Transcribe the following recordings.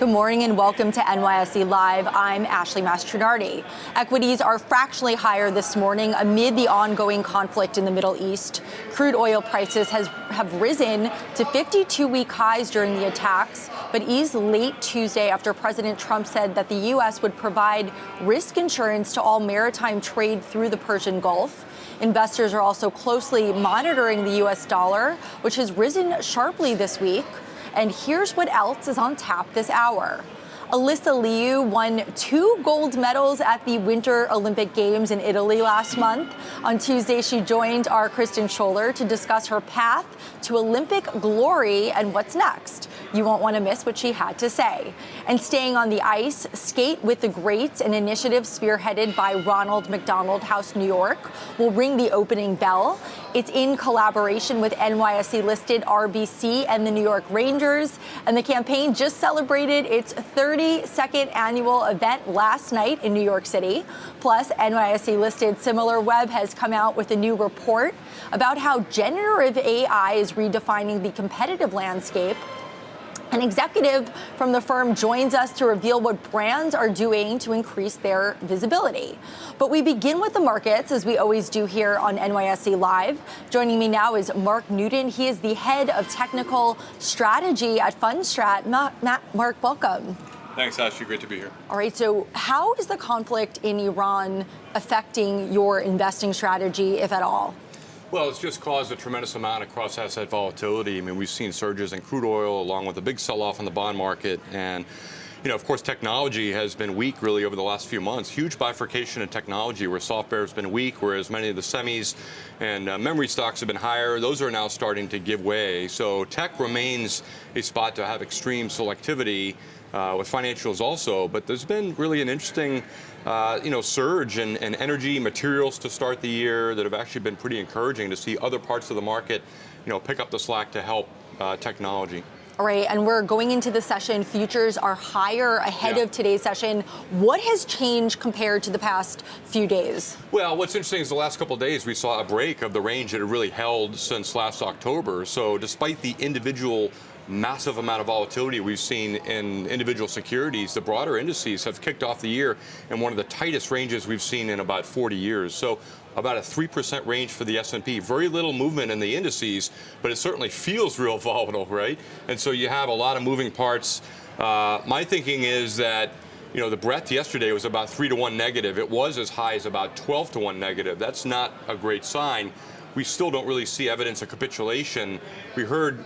Good morning and welcome to NYSE Live. I'm Ashley Mastronardi. Equities are fractionally higher this morning amid the ongoing conflict in the Middle East. Crude oil prices have risen to 52-week highs during the attacks, but eased late Tuesday after President Trump said that the U.S. would provide risk insurance to all maritime trade through the Persian Gulf. Investors are also closely monitoring the U.S. dollar, which has risen sharply this week. And here's what else is on tap this hour. Alysa won 2 gold medals at the Winter Olympic Games in Italy last month. On Tuesday, she joined our Kristen Scholler to discuss her path to Olympic glory and what's next. You won't want to miss what she had to say. And staying on the ice, Skate with the Greats, an initiative spearheaded by Ronald McDonald House New York, will ring the opening bell. It's in collaboration with NYSE-listed RBC and the New York Rangers. And the campaign just celebrated its 32nd annual event last night in New York City. Plus, NYSE-listed SimilarWeb has come out with a new report about how generative AI is redefining the competitive landscape. An executive from the firm joins us to reveal what brands are doing to increase their visibility. But we begin with the markets, as we always do here on NYSE Live. Joining me now is Mark Newton. He is the head of technical strategy at Fundstrat. Mark, welcome. Thanks, Ashley. Great to be here. All right, so how is the conflict in Iran affecting your investing strategy, if at all? Well, it's just caused a tremendous amount of cross-asset volatility. I mean, we've seen surges in crude oil along with a big sell-off in the bond market. And, of course, technology has been weak really over the last few months. Huge bifurcation in technology where software has been weak, whereas many of the semis and memory stocks have been higher. Those are now starting to give way. So tech remains a spot to have extreme selectivity with financials also. But there's been really an interesting surge in energy materials to start the year that have actually been pretty encouraging to see other parts of the market, pick up the slack to help technology. All right, and we're going into the session. Futures are higher ahead of today's session. What has changed compared to the past few days? Well, what's interesting is the last couple of days we saw a break of the range that had really held since last October. So despite the individual massive amount of volatility we've seen in individual securities, the broader indices have kicked off the year in one of the tightest ranges we've seen in about 40 years. So about a 3% range for the S&P. Very little movement in the indices, but it certainly feels real volatile, right? And so you have a lot of moving parts. My thinking is that the breadth yesterday was about 3-to-1 negative. It was as high as about 12-to-1 negative. That's not a great sign. We still don't really see evidence of capitulation. We heard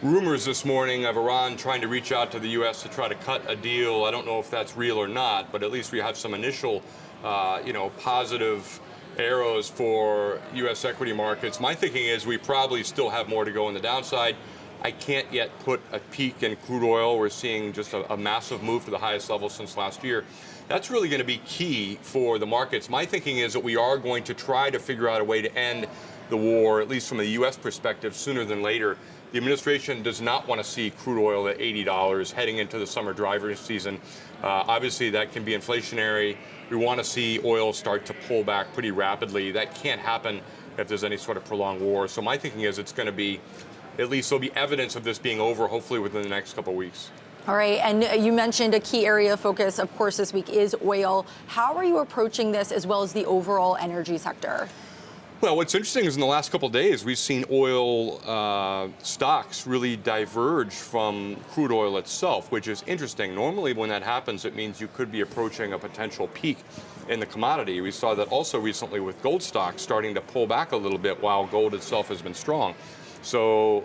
rumors this morning of Iran trying to reach out to the U.S. to try to cut a deal. I don't know if that's real or not, but at least we have some initial, positive arrows for U.S. equity markets. My thinking is we probably still have more to go on the downside. I can't yet put a peak in crude oil. We're seeing just a massive move to the highest level since last year. That's really going to be key for the markets. My thinking is that we are going to try to figure out a way to end the war, at least from a U.S. perspective, sooner than later. The administration does not want to see crude oil at $80 heading into the summer driving season. Obviously, that can be inflationary. We want to see oil start to pull back pretty rapidly. That can't happen if there's any sort of prolonged war. So my thinking is it's going to be, at least there'll be evidence of this being over, hopefully within the next couple of weeks. All right, and you mentioned a key area of focus, of course, this week is oil. How are you approaching this as well as the overall energy sector? Well, what's interesting is in the last couple of days, we've seen oil stocks really diverge from crude oil itself, which is interesting. Normally, when that happens, it means you could be approaching a potential peak in the commodity. We saw that also recently with gold stocks starting to pull back a little bit while gold itself has been strong. So,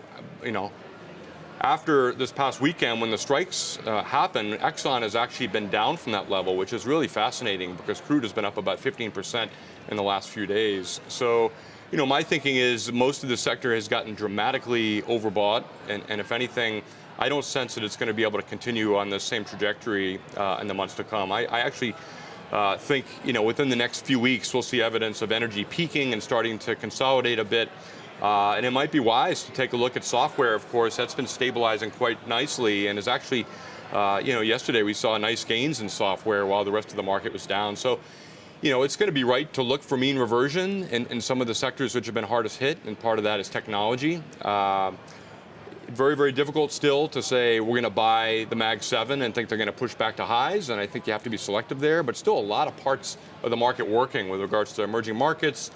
after this past weekend, when the strikes happened, Exxon has actually been down from that level, which is really fascinating because crude has been up about 15% in the last few days. So, my thinking is most of the sector has gotten dramatically overbought. And if anything, I don't sense that it's going to be able to continue on the same trajectory in the months to come. I actually think, within the next few weeks, we'll see evidence of energy peaking and starting to consolidate a bit. And it might be wise to take a look at software, of course. That's been stabilizing quite nicely and is actually, yesterday we saw nice gains in software while the rest of the market was down. So, it's going to be right to look for mean reversion in some of the sectors which have been hardest hit, and part of that is technology. Very, very difficult still to say we're going to buy the Mag 7 and think they're going to push back to highs, and I think you have to be selective there, but still a lot of parts of the market working with regards to emerging markets,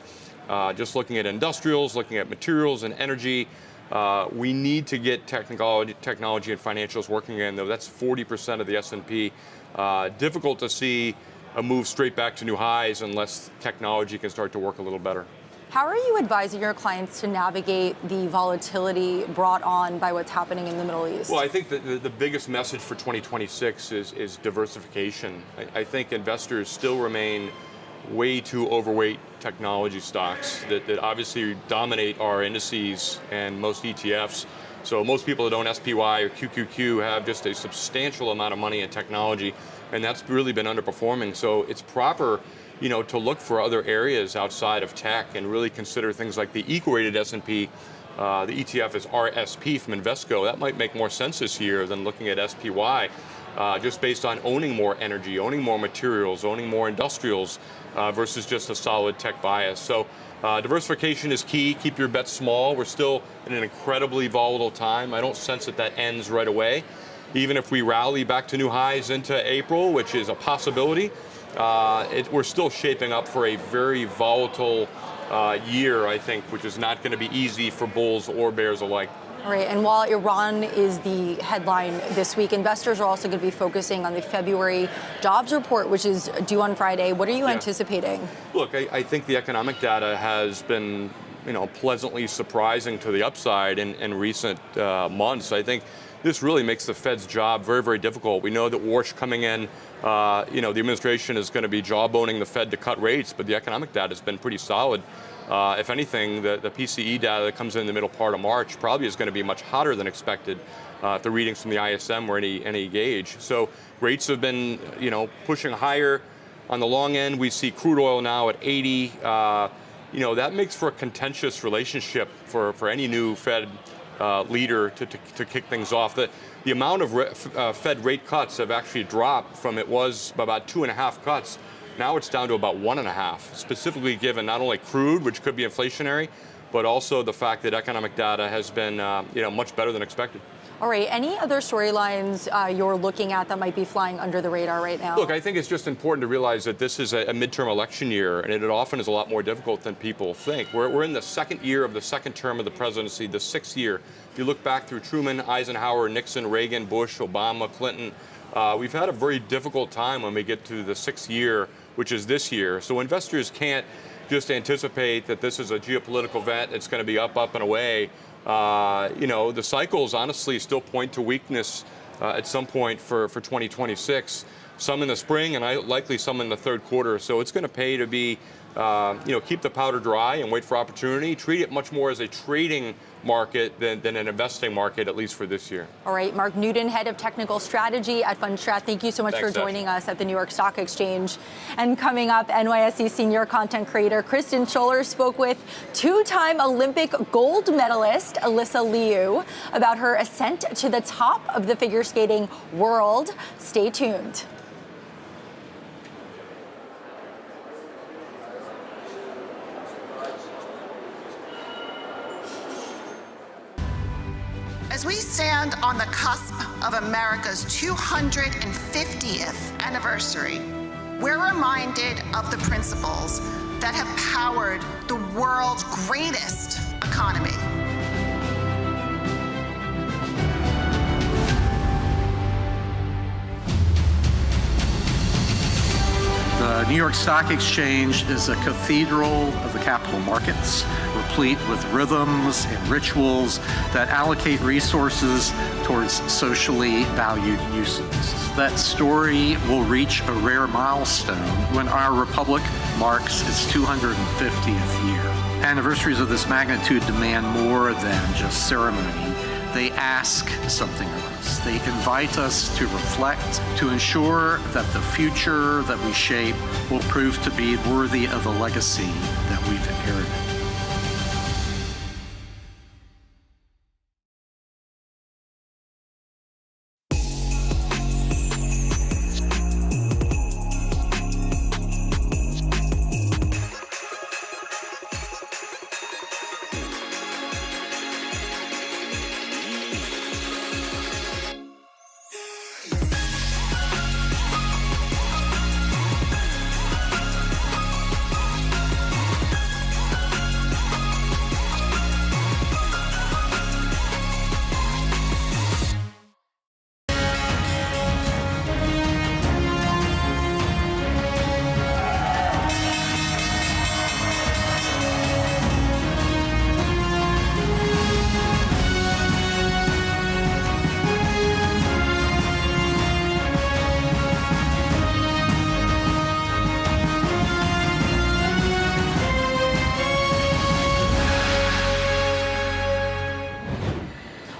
just looking at industrials, looking at materials and energy. We need to get technology and financials working again, though. That's 40% of the S&P. Difficult to see a move straight back to new highs unless technology can start to work a little better. How are you advising your clients to navigate the volatility brought on by what's happening in the Middle East? Well, I think that the biggest message for 2026 is diversification. I think investors still remain way too overweight technology stocks that obviously dominate our indices and most ETFs. So most people that own SPY or QQQ have just a substantial amount of money in technology, and that's really been underperforming. So it's proper, to look for other areas outside of tech and really consider things like the equal-weighted S&P. The ETF is RSP from Invesco. That might make more sense this year than looking at SPY, just based on owning more energy, owning more materials, owning more industrials, versus just a solid tech bias. So diversification is key. Keep your bets small. We're still in an incredibly volatile time. I don't sense that ends right away. Even if we rally back to new highs into April, which is a possibility, we're still shaping up for a very volatile year, I think, which is not going to be easy for bulls or bears alike. All right, and while Iran is the headline this week, investors are also going to be focusing on the February jobs report, which is due on Friday. What are you anticipating? Look, I think the economic data has been, pleasantly surprising to the upside in recent months. I think this really makes the Fed's job very, very difficult. We know that Warsh coming in, the administration is going to be jawboning the Fed to cut rates, but the economic data has been pretty solid. If anything, the PCE data that comes in the middle part of March probably is going to be much hotter than expected if the readings from the ISM were any gauge. So rates have been, pushing higher. On the long end, we see crude oil now at 80. That makes for a contentious relationship for any new Fed leader to kick things off. The amount of Fed rate cuts have actually dropped from it was about 2.5 cuts. Now it's down to about 1.5, specifically given not only crude, which could be inflationary, but also the fact that economic data has been much better than expected. All right, any other storylines you're looking at that might be flying under the radar right now? Look, I think it's just important to realize that this is a midterm election year, and it often is a lot more difficult than people think. We're in the second year of the second term of the presidency, the 6th year. If you look back through Truman, Eisenhower, Nixon, Reagan, Bush, Obama, Clinton, we've had a very difficult time when we get to the 6th year, which is this year. So investors can't just anticipate that this is a geopolitical event. It's going to be up, and away. The cycles honestly still point to weakness at some point for 2026. Some in the spring and likely some in the third quarter. So it's going to pay to be, keep the powder dry and wait for opportunity. Treat it much more as a trading market than an investing market, at least for this year. All right, Mark Newton, head of technical strategy at Fundstrat. Thank you so much for joining us at the New York Stock Exchange. And coming up, NYSE senior content creator Kristen Scholler spoke with two-time Olympic gold medalist Alysa about her ascent to the top of the figure skating world. Stay tuned. As we stand on the cusp of America's 250th anniversary, we're reminded of the principles that have powered the world's greatest economy. The New York Stock Exchange is a cathedral of the capital markets, replete with rhythms and rituals that allocate resources towards socially valued uses. That story will reach a rare milestone when our republic marks its 250th year. Anniversaries of this magnitude demand more than just ceremony. They ask something of us. They invite us to reflect, to ensure that the future that we shape will prove to be worthy of the legacy that we've inherited.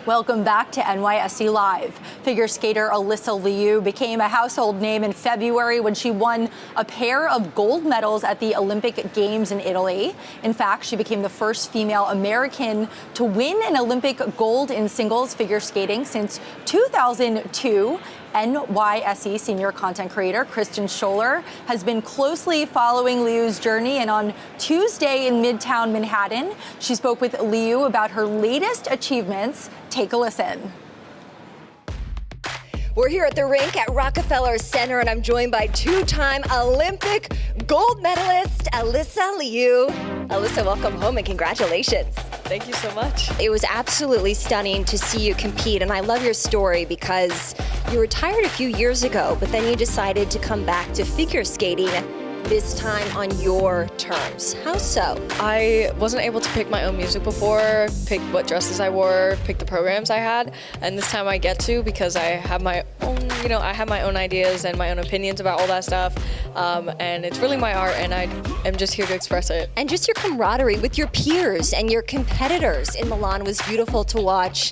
Welcome back to NYSE Live. Figure skater Alysa Liu became a household name in February when she won a pair of gold medals at the Olympic Games in Italy. In fact, she became the first female American to win an Olympic gold in singles figure skating since 2002. NYSE senior content creator Kristen Scholler has been closely following Liu's journey, and on Tuesday in Midtown Manhattan, she spoke with Liu about her latest achievements. Take a listen. We're here at the rink at Rockefeller Center, and I'm joined by two-time Olympic gold medalist Alysa Liu. Alysa, welcome home and congratulations. Thank you so much. It was absolutely stunning to see you compete, and I love your story because you retired a few years ago, but then you decided to come back to figure skating, this time on your terms. How so? I wasn't able to pick my own music before, pick what dresses I wore, pick the programs I had, and this time I get to because I have my own, I have my own ideas and my own opinions about all that stuff, and it's really my art, and I am just here to express it. And just your camaraderie with your peers and your competitors in Milan was beautiful to watch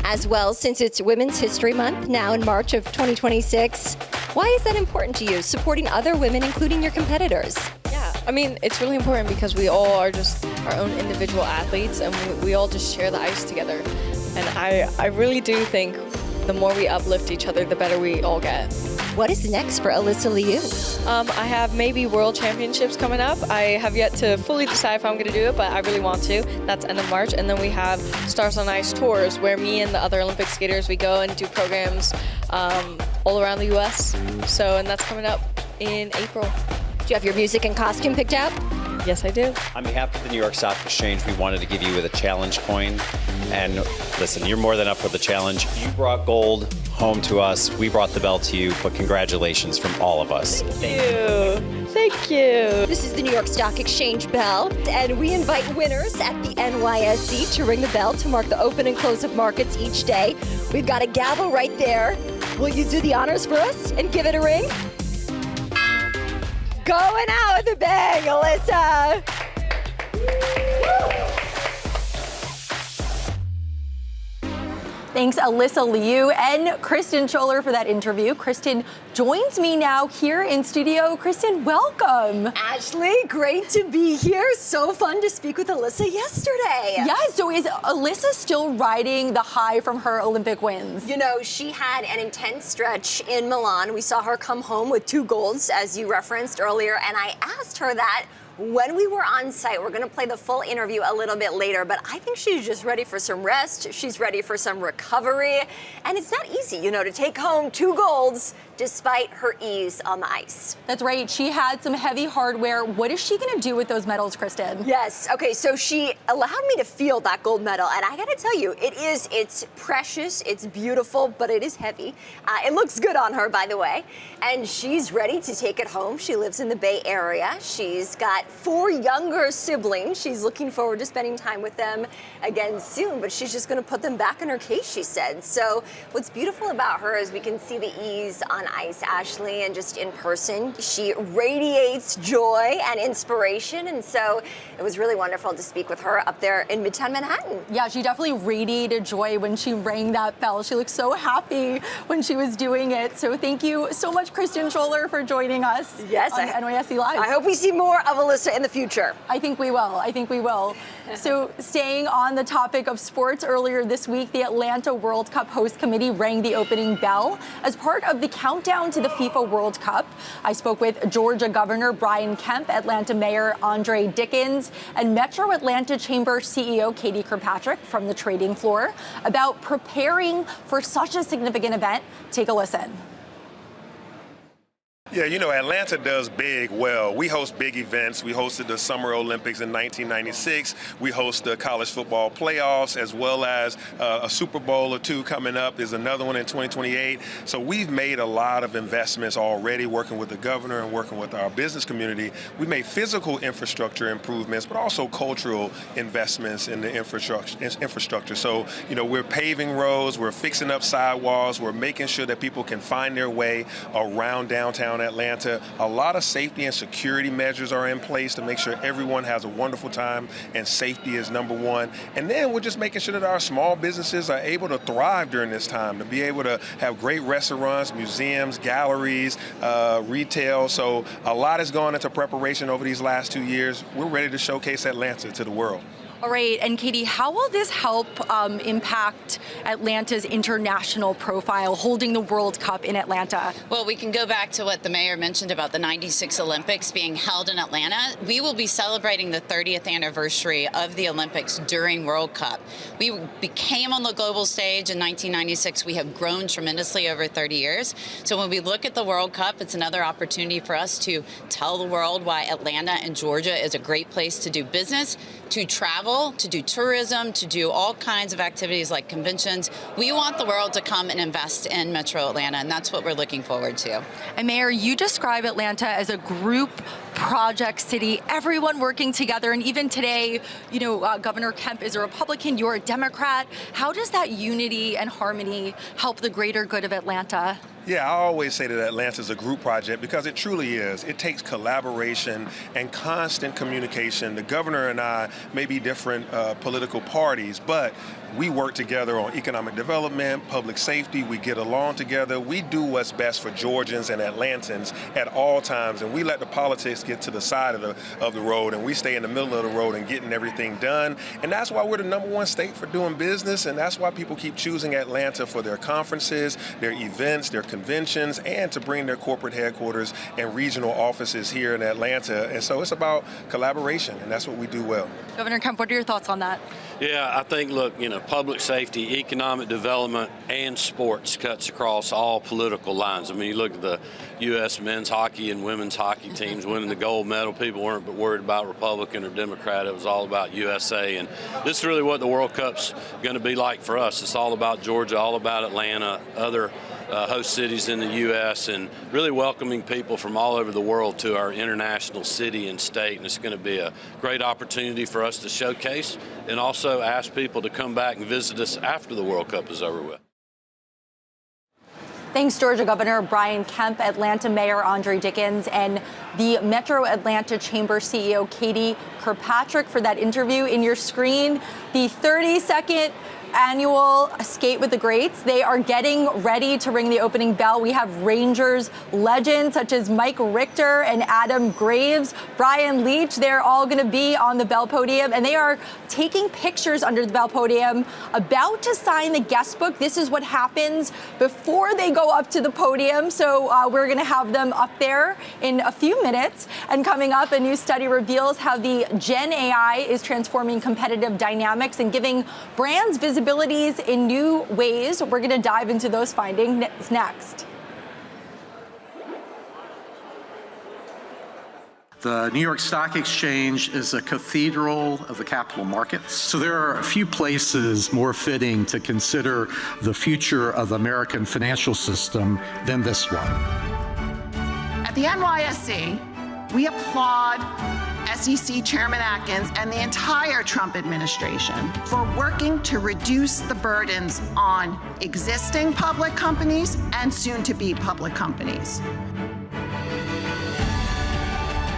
as well, since it's Women's History Month now in March of 2026. Why is that important to you, supporting other women, including your competitors? Yeah, I mean, it's really important because we all are just our own individual athletes, and we all just share the ice together. And I really do think the more we uplift each other, the better we all get. What is next for Alysa Liu? I have maybe World Championships coming up. I have yet to fully decide if I'm going to do it, but I really want to. That's end of March. And then we have Stars on Ice tours, where me and the other Olympic skaters, we go and do programs all around the U.S. And that's coming up in April. Do you have your music and costume picked out? Yes, I do. On behalf of the New York Stock Exchange, we wanted to give you a challenge coin. And listen, you're more than up for the challenge. You brought gold home to us. We brought the belt to you, but congratulations from all of us. Thank you. Thank you. This is the New York Stock Exchange bell, and we invite winners at the NYSE to ring the bell to mark the open and close of markets each day. We've got a gavel right there. Will you do the honors for us and give it a ring? Going out with a bang, Alysa. Thanks, Alysa Liu and Kristen Scholler, for that interview. Kristen joins me now here in studio. Kristen, welcome. Ashley, great to be here. So fun to speak with Alysa yesterday. Yeah, so is Alysa still riding the high from her Olympic wins? You know, she had an intense stretch in Milan. We saw her come home with 2 golds, as you referenced earlier, and I asked her that when we were on site. We're going to play the full interview a little bit later, but I think she's just ready for some rest. She's ready for some recovery, and it's not easy, to take home 2 golds despite her ease on the ice. That's right. She had some heavy hardware. What is she going to do with those medals, Kristen? Yes. Okay, so she allowed me to feel that gold medal, and I got to tell you, it's precious, it's beautiful, but it is heavy. It looks good on her, by the way, and she's ready to take it home. She lives in the Bay Area. She's got 4 younger siblings. She's looking forward to spending time with them again soon, but she's just going to put them back in her case, she said. So what's beautiful about her is we can see the ease on ice, Ashley, and just in person, she radiates joy and inspiration, and so it was really wonderful to speak with her up there in Midtown Manhattan. Yeah, she definitely radiated joy when she rang that bell. She looked so happy when she was doing it. So thank you so much, Kristen Scholler, for joining us on NYSE Live. I hope we see more of Alysa in the future. I think we will. So staying on the topic of sports, earlier this week, the Atlanta World Cup host committee rang the opening bell as part of the countdown to the FIFA World Cup. I spoke with Georgia Governor Brian Kemp, Atlanta Mayor Andre Dickens, and Metro Atlanta Chamber CEO Katie Kirkpatrick from the trading floor about preparing for such a significant event. Take a listen. Yeah, Atlanta does big well. We host big events. We hosted the Summer Olympics in 1996. We host the college football playoffs, as well as a Super Bowl or 2 coming up. There's another one in 2028. So we've made a lot of investments already, working with the governor and working with our business community. We made physical infrastructure improvements, but also cultural investments in the infrastructure. So, we're paving roads, we're fixing up sidewalks, we're making sure that people can find their way around downtown Atlanta. A lot of safety and security measures are in place to make sure everyone has a wonderful time, and safety is number one. And then we're just making sure that our small businesses are able to thrive during this time, to be able to have great restaurants, museums, galleries, retail. So a lot has gone into preparation over these last 2 years. We're ready to showcase Atlanta to the world. All right, and Katie, how will this help impact Atlanta's international profile, holding the World Cup in Atlanta? Well, we can go back to what the mayor mentioned about the 96 Olympics being held in Atlanta. We will be celebrating the 30th anniversary of the Olympics during World Cup. We became on the global stage in 1996. We have grown tremendously over 30 years. So when we look at the World Cup, it's another opportunity for us to tell the world why Atlanta and Georgia is a great place to do business, to travel, to do tourism, to do all kinds of activities like conventions. We want the world to come and invest in Metro Atlanta, and that's what we're looking forward to. And Mayor, you describe Atlanta as a group project city, everyone working together. And even today, you know, Governor Kemp is a Republican, you're a Democrat. How does that unity and harmony help the greater good of Atlanta? Yeah, I always say that Atlanta is a group project because it truly is. It takes collaboration and constant communication. The governor and I may be different political parties, but we work together on economic development, public safety. We get along together. We do what's best for Georgians and Atlantans at all times, and we let the politics get to the side of the road, and we stay in the middle of the road and getting everything done. And that's why we're the #1 state for doing business, and that's why people keep choosing Atlanta for their conferences, their events, their conventions, and to bring their corporate headquarters and regional offices here in Atlanta. And so it's about collaboration, and that's what we do well. Governor Kemp, what are your thoughts on that? Yeah, I think, look, you know, public safety, economic development, and sports cuts across all political lines. I mean, you look at the U.S. men's hockey and women's hockey teams winning the gold medal. People weren't worried about Republican or Democrat. It was all about USA. And this is really what the World Cup's going to be like for us. It's all about Georgia, all about Atlanta, other host cities in the U.S., and really welcoming people from all over the world to our international city and state. And it's going to be a great opportunity for us to showcase and also ask people to come back and visit us after the World Cup is over with. Thanks, Georgia Governor Brian Kemp, Atlanta Mayor Andre Dickens, and the Metro Atlanta Chamber CEO Katie Kirkpatrick for that interview. In your screen, the 32nd annual Skate with the Greats. They are getting ready to ring the opening bell. We have Rangers legends such as Mike Richter and Adam Graves, Brian Leach. They're all going to be on the bell podium, and they are taking pictures under the bell podium, about to sign the guest book. This is what happens before they go up to the podium. So we're going to have them up there in a few minutes. And coming up, a new study reveals how the Gen AI is transforming competitive dynamics and giving brands visibility in new ways. We're going to dive into those findings next. The New York Stock Exchange is a cathedral of the capital markets. So there are a few places more fitting to consider the future of the American financial system than this one. At the NYSE, we applaud SEC Chairman Atkins and the entire Trump administration for working to reduce the burdens on existing public companies and soon-to-be public companies.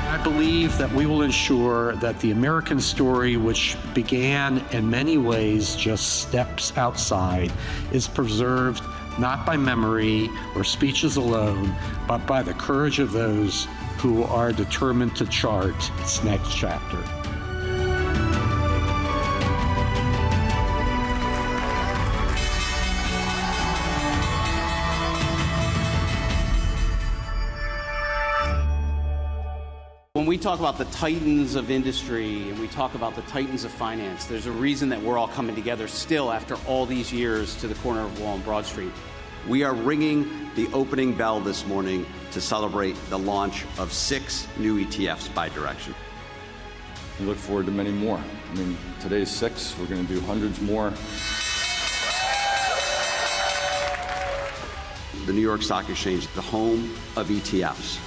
I believe that we will ensure that the American story, which began in many ways just steps outside, is preserved not by memory or speeches alone, but by the courage of those who are determined to chart its next chapter. When we talk about the titans of industry and we talk about the titans of finance, there's a reason that we're all coming together still after all these years to the corner of Wall and Broad Street. We are ringing the opening bell this morning to celebrate the launch of 6 new ETFs by direction. We look forward to many more. I mean, today's 6, we're going to do hundreds more. The New York Stock Exchange, the home of ETFs.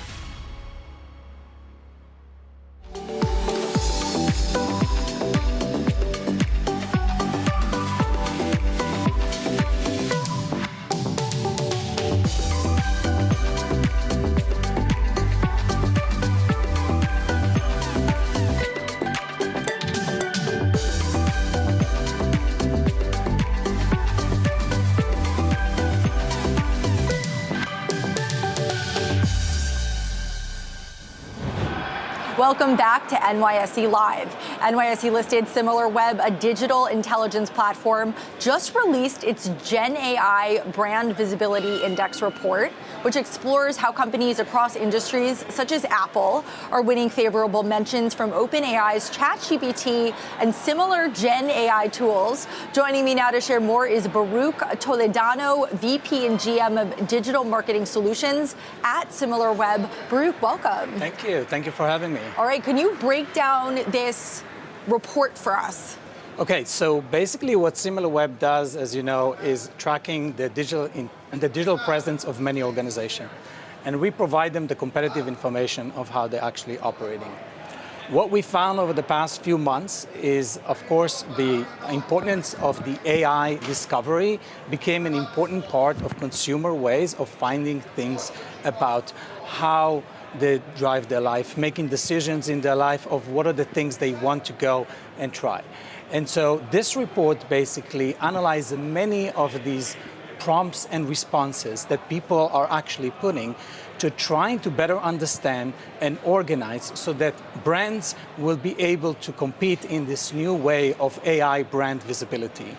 Welcome back to NYSE Live. NYSE listed SimilarWeb, a digital intelligence platform, just released its Gen AI Brand Visibility Index report, which explores how companies across industries, such as Apple, are winning favorable mentions from OpenAI's ChatGPT and similar Gen AI tools. Joining me now to share more is Baruch Toledano, VP and GM of Digital Marketing Solutions at SimilarWeb. Baruch, welcome. Thank you. Thank you for having me. All right, can you break down this report for us? Okay, so basically what SimilarWeb does, as you know, is tracking the digital presence of many organizations. And we provide them the competitive information of how they're actually operating. What we found over the past few months is, of course, the importance of the AI discovery became an important part of consumer ways of finding things about how they drive their life, making decisions in their life of what are the things they want to go and try. And so this report basically analyzes many of these prompts and responses that people are actually putting to trying to better understand and organize so that brands will be able to compete in this new way of AI brand visibility.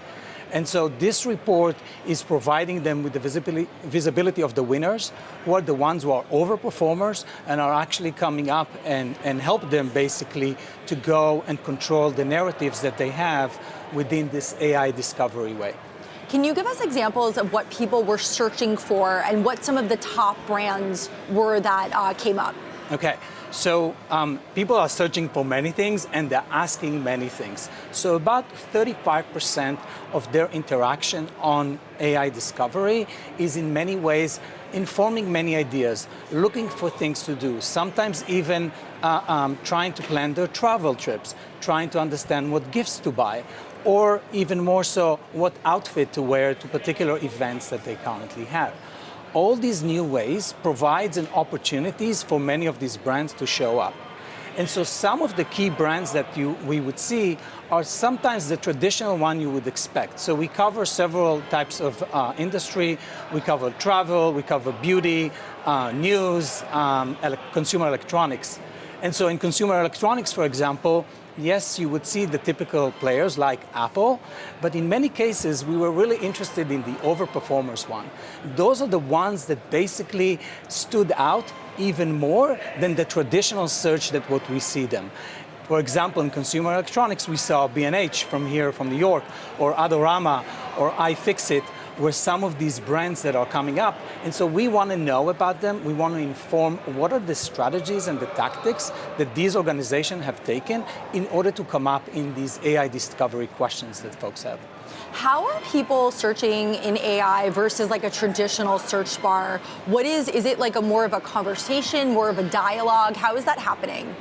And so this report is providing them with the visibility of the winners, who are the ones who are overperformers and are actually coming up and help them basically to go and control the narratives that they have within this AI discovery way. Can you give us examples of what people were searching for and what some of the top brands were that came up? Okay, so people are searching for many things and they're asking many things. So about 35% of their interaction on AI discovery is in many ways informing many ideas, looking for things to do, sometimes even trying to plan their travel trips, trying to understand what gifts to buy, or even more so, what outfit to wear to particular events that they currently have. All these new ways provides an opportunities for many of these brands to show up. And so some of the key brands that we would see are sometimes the traditional one you would expect. So we cover several types of industry. We cover travel, we cover beauty, news, consumer electronics. And so in consumer electronics, for example, yes, you would see the typical players like Apple, but in many cases, we were really interested in the overperformers one. Those are the ones that basically stood out even more than the traditional search that what we see them. For example, in consumer electronics, we saw B&H from here, from New York, or Adorama, or iFixit, were some of these brands that are coming up. And so we want to know about them. We want to inform what are the strategies and the tactics that these organizations have taken in order to come up in these AI discovery questions that folks have. How are people searching in AI versus like a traditional search bar? What is it like a more of a conversation, more of a dialogue? How is that happening?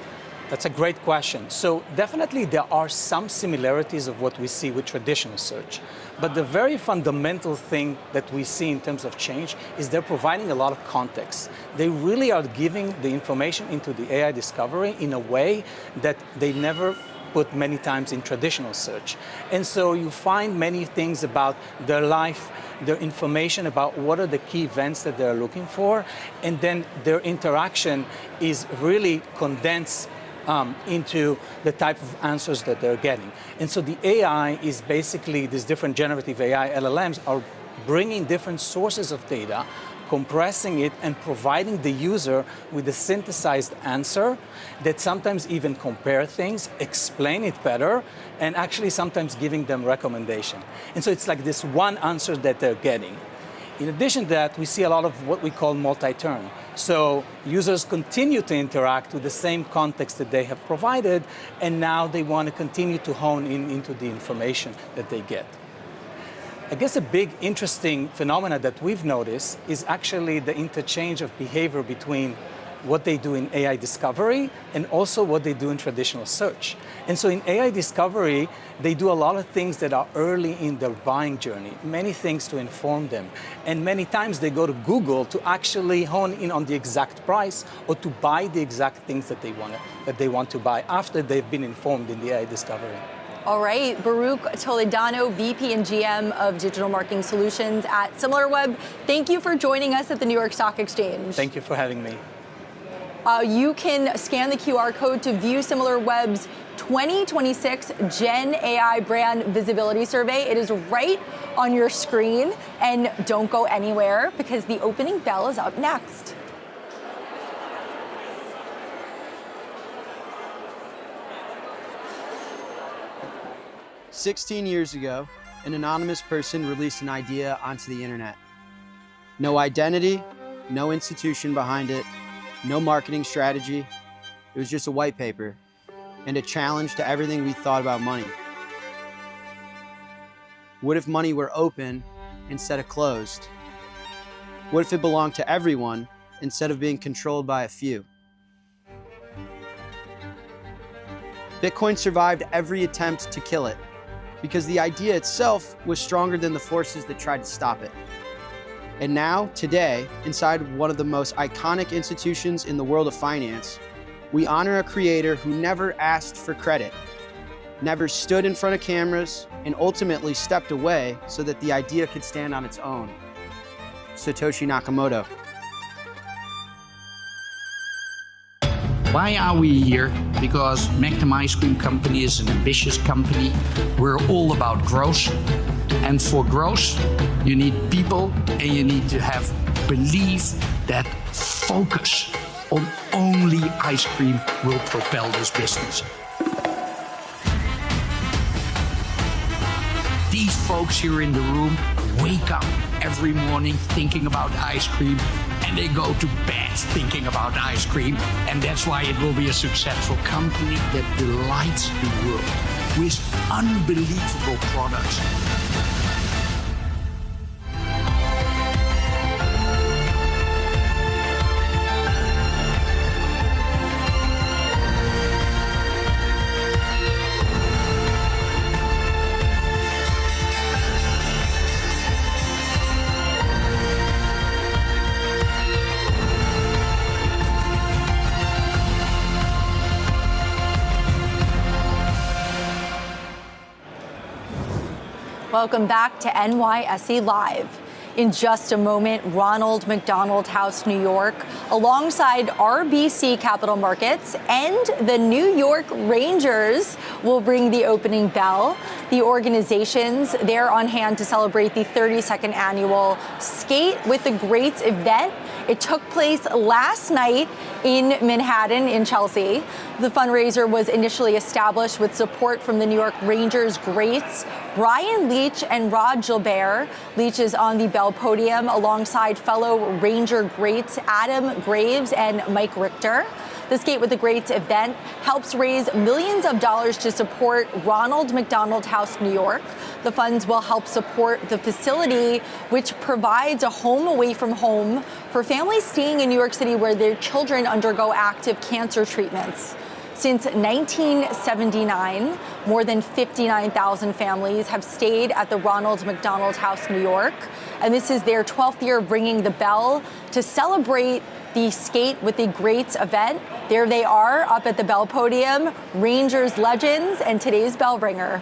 That's a great question. So definitely there are some similarities of what we see with traditional search. But the very fundamental thing that we see in terms of change is they're providing a lot of context. They really are giving the information into the AI discovery in a way that they never put many times in traditional search. And so you find many things about their life, their information about what are the key events that they're looking for, and then their interaction is really condensed into the type of answers that they're getting. And so the AI is basically, these different generative AI LLMs are bringing different sources of data, compressing it and providing the user with a synthesized answer that sometimes even compare things, explain it better, and actually sometimes giving them recommendation. And so it's like this one answer that they're getting. In addition to that, we see a lot of what we call multi-turn. So users continue to interact with the same context that they have provided, and now they want to continue to hone in into the information that they get. I guess a big interesting phenomena that we've noticed is actually the interchange of behavior between what they do in AI discovery and also what they do in traditional search. And so in AI discovery, they do a lot of things that are early in their buying journey, many things to inform them. And many times they go to Google to actually hone in on the exact price or to buy the exact things that they want to buy after they've been informed in the AI discovery. All right, Baruch Toledano, VP and GM of Digital Marketing Solutions at SimilarWeb. Thank you for joining us at the New York Stock Exchange. Thank you for having me. You can scan the QR code to view SimilarWeb's 2026 Gen AI Brand Visibility Survey. It is right on your screen. And don't go anywhere because the opening bell is up next. "16 years ago, an anonymous person released an idea onto the internet. No identity, no institution behind it, no marketing strategy. It was just a white paper and a challenge to everything we thought about money. What if money were open instead of closed? What if it belonged to everyone instead of being controlled by a few? Bitcoin survived every attempt to kill it because the idea itself was stronger than the forces that tried to stop it. And now, today, inside one of the most iconic institutions in the world of finance, we honor a creator who never asked for credit, never stood in front of cameras, and ultimately stepped away so that the idea could stand on its own. Satoshi Nakamoto." Why are we here? Because Magnum Ice Cream Company is an ambitious company. We're all about growth. And for growth, you need people and you need to have belief that focus on only ice cream will propel this business. These folks here in the room wake up every morning thinking about ice cream, and they go to bed thinking about ice cream, and that's why it will be a successful company that delights the world with unbelievable products. Welcome back to NYSE Live. In just a moment, Ronald McDonald House, New York, alongside RBC Capital Markets and the New York Rangers will ring the opening bell. The organizations, they're on hand to celebrate the 32nd annual Skate with the Greats event. It took place last night in Manhattan, in Chelsea. The fundraiser was initially established with support from the New York Rangers greats, Brian Leach and Rod Gilbert. Leach is on the bell podium alongside fellow Ranger greats Adam Graves and Mike Richter. The Skate with the Greats event helps raise millions of dollars to support Ronald McDonald House, New York. The funds will help support the facility, which provides a home away from home for families staying in New York City where their children undergo active cancer treatments. Since 1979, more than 59,000 families have stayed at the Ronald McDonald House, New York. And this is their 12th year of ringing the bell to celebrate the Skate with the Greats event. There they are up at the bell podium, Rangers legends and today's bell ringer.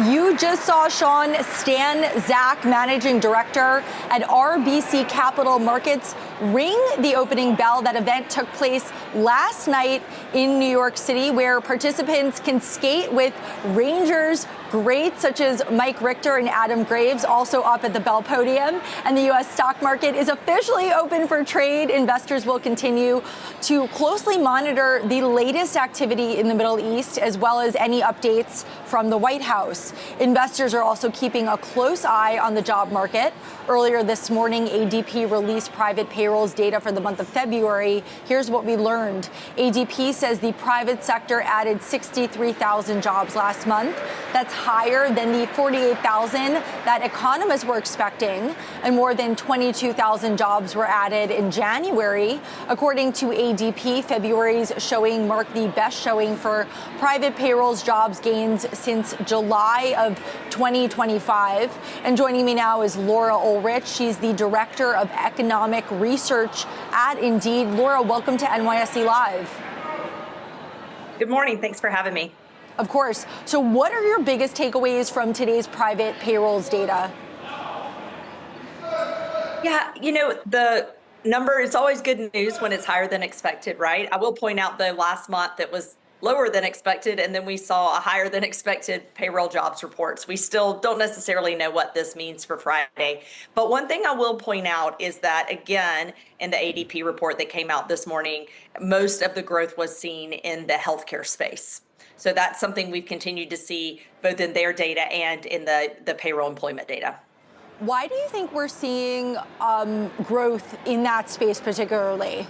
You just saw Sean Stanzak, Managing Director at RBC Capital Markets, ring the opening bell. That event took place last night in New York City, where participants can skate with Rangers greats such as Mike Richter and Adam Graves, also up at the Bell Podium. And the U.S. stock market is officially open for trade. Investors will continue to closely monitor the latest activity in the Middle East, as well as any updates from the White House. Investors are also keeping a close eye on the job market. Earlier this morning, ADP released private payrolls data for the month of February. Here's what we learned. ADP says the private sector added 63,000 jobs last month. That's higher than the 48,000 that economists were expecting, and more than 22,000 jobs were added in January. According to ADP, February's showing marked the best showing for private payrolls jobs gains since July of 2025. And joining me now is Laura Ulrich. She's the Director of Economic Research at Indeed. Laura, welcome to NYSE Live. Good morning. Thanks for having me. Of course. So what are your biggest takeaways from today's private payrolls data? Yeah, the number is always good news when it's higher than expected, right? I will point out, though, last month it was lower than expected, and then we saw a higher than expected payroll jobs reports. We still don't necessarily know what this means for Friday. But one thing I will point out is that, again, in the ADP report that came out this morning, most of the growth was seen in the healthcare space. So that's something we've continued to see both in their data and in the payroll employment data. Why do you think we're seeing growth in that space particularly?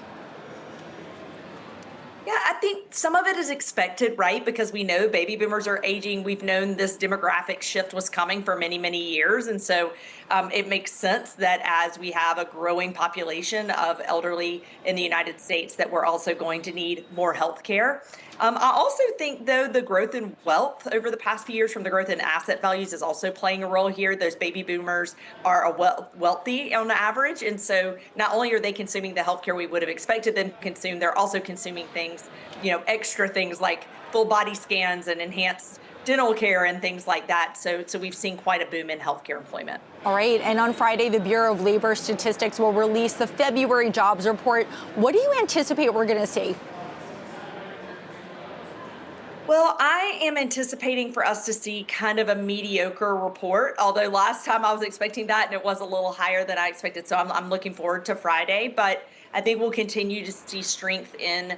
Yeah, I think some of it is expected, right? Because we know baby boomers are aging. We've known this demographic shift was coming for many, many years. And so it makes sense that as we have a growing population of elderly in the United States, that we're also going to need more health care. I also think, though, the growth in wealth over the past few years from the growth in asset values is also playing a role here. Those baby boomers are wealthy on average. And so not only are they consuming the healthcare we would have expected them to consume, they're also consuming things, extra things like full body scans and enhanced dental care and things like that. So we've seen quite a boom in healthcare employment. All right. And on Friday, the Bureau of Labor Statistics will release the February jobs report. What do you anticipate we're going to see? Well, I am anticipating for us to see kind of a mediocre report, although last time I was expecting that and it was a little higher than I expected. So I'm looking forward to Friday, but I think we'll continue to see strength in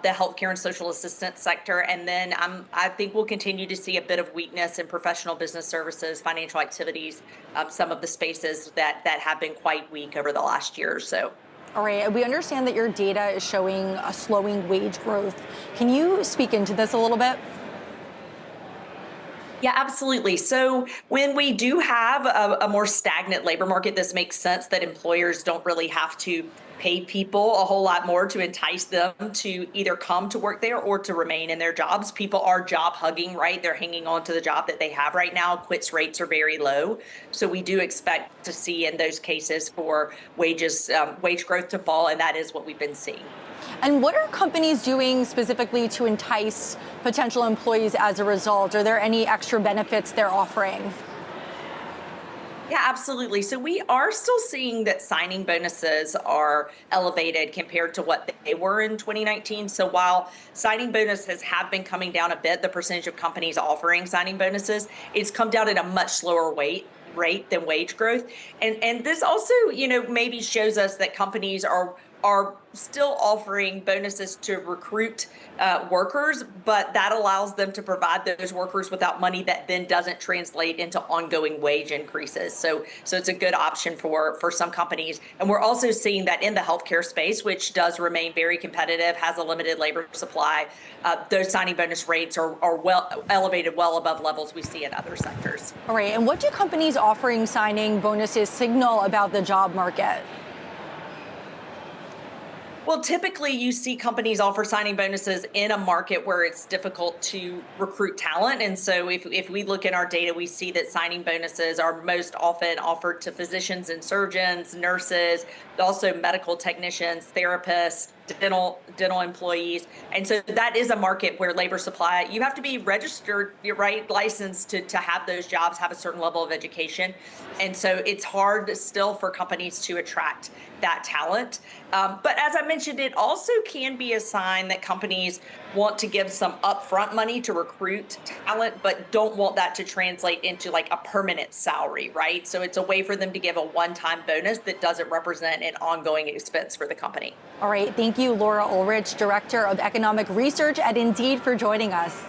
the healthcare and social assistance sector. And then I think we'll continue to see a bit of weakness in professional business services, financial activities, some of the spaces that have been quite weak over the last year or so. All right, we understand that your data is showing a slowing wage growth. Can you speak into this a little bit? Yeah, absolutely. So when we do have a more stagnant labor market, this makes sense that employers don't really have to pay people a whole lot more to entice them to either come to work there or to remain in their jobs. People are job hugging, right? They're hanging on to the job that they have right now. Quits rates are very low. So we do expect to see in those cases for wage growth to fall, and that is what we've been seeing. And what are companies doing specifically to entice potential employees as a result? Are there any extra benefits they're offering? Yeah, absolutely. So we are still seeing that signing bonuses are elevated compared to what they were in 2019. So while signing bonuses have been coming down a bit, the percentage of companies offering signing bonuses, it's come down at a much slower rate than wage growth. And this also, maybe shows us that companies are still offering bonuses to recruit workers, but that allows them to provide those workers without money that then doesn't translate into ongoing wage increases. So it's a good option for some companies. And we're also seeing that in the healthcare space, which does remain very competitive, has a limited labor supply, those signing bonus rates are well elevated, well above levels we see in other sectors. All right. And what do companies offering signing bonuses signal about the job market? Well, typically you see companies offer signing bonuses in a market where it's difficult to recruit talent. And so if we look at our data, we see that signing bonuses are most often offered to physicians and surgeons, nurses, also medical technicians, therapists, dental employees. And so that is a market where labor supply, you have to be registered, you're right, licensed to have those jobs, have a certain level of education. And so it's hard still for companies to attract that talent. But as I mentioned, it also can be a sign that companies want to give some upfront money to recruit talent, but don't want that to translate into like a permanent salary, right? So it's a way for them to give a one-time bonus that doesn't represent an ongoing expense for the company. All right, thank you, Laura Ulrich, Director of Economic Research at Indeed, for joining us.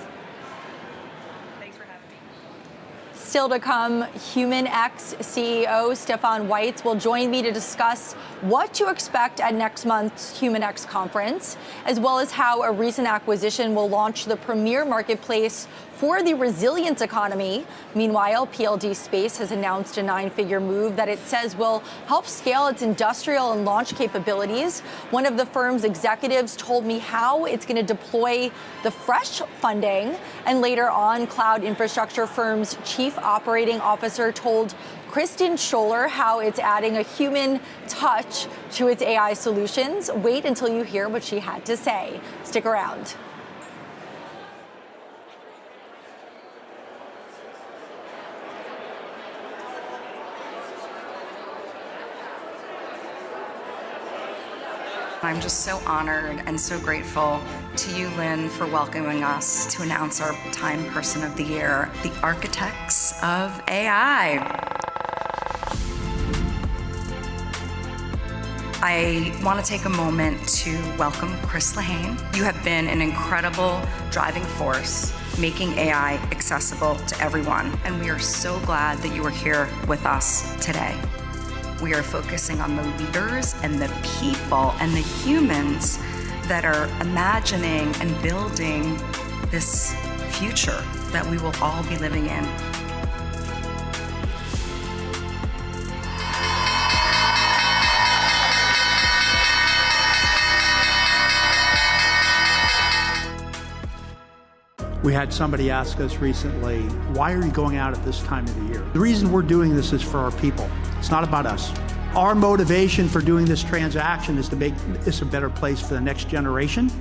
Still to come, HumanX CEO Stefan Weitz will join me to discuss what to expect at next month's HumanX conference, as well as how a recent acquisition will launch the premier marketplace for the resilience economy. Meanwhile, PLD Space has announced a 9-figure move that it says will help scale its industrial and launch capabilities. One of the firm's executives told me how it's going to deploy the fresh funding. And later on, cloud infrastructure firm's chief operating officer told Kristen Scholler how it's adding a human touch to its AI solutions. Wait until you hear what she had to say. Stick around. I'm just so honored and so grateful to you, Lynn, for welcoming us to announce our Time Person of the Year, the Architects of AI. I want to take a moment to welcome Chris Lehane. You have been an incredible driving force, making AI accessible to everyone, and we are so glad that you are here with us today. We are focusing on the leaders and the people and the humans that are imagining and building this future that we will all be living in. We had somebody ask us recently, why are you going out at this time of the year? The reason we're doing this is for our people. It's not about us. Our motivation for doing this transaction is to make this a better place for the next generation.